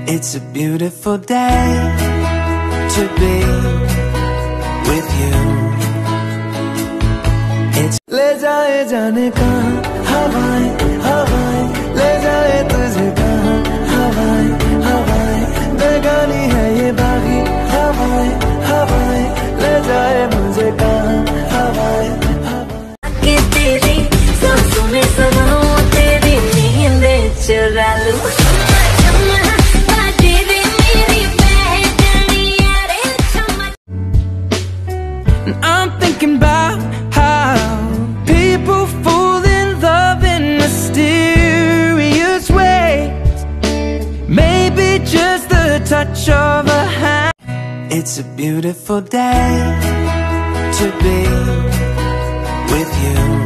It's a beautiful day to be with you. It's ले जाए जाने कहाँ हवाएं हवाएं, ले जाए तुझे कहाँ हवाएं हवाएं, बेगानी है ये बागी हवाएं हवाएं, ले जाए मुझे कहाँ हवाएं हवाएं। कि तेरी सांसों में समाऊं, तेरी नींदें चुरा लूं। I'm thinking about how people fall in love in mysterious ways. Maybe just the touch of a hand. It's a beautiful day to be with you.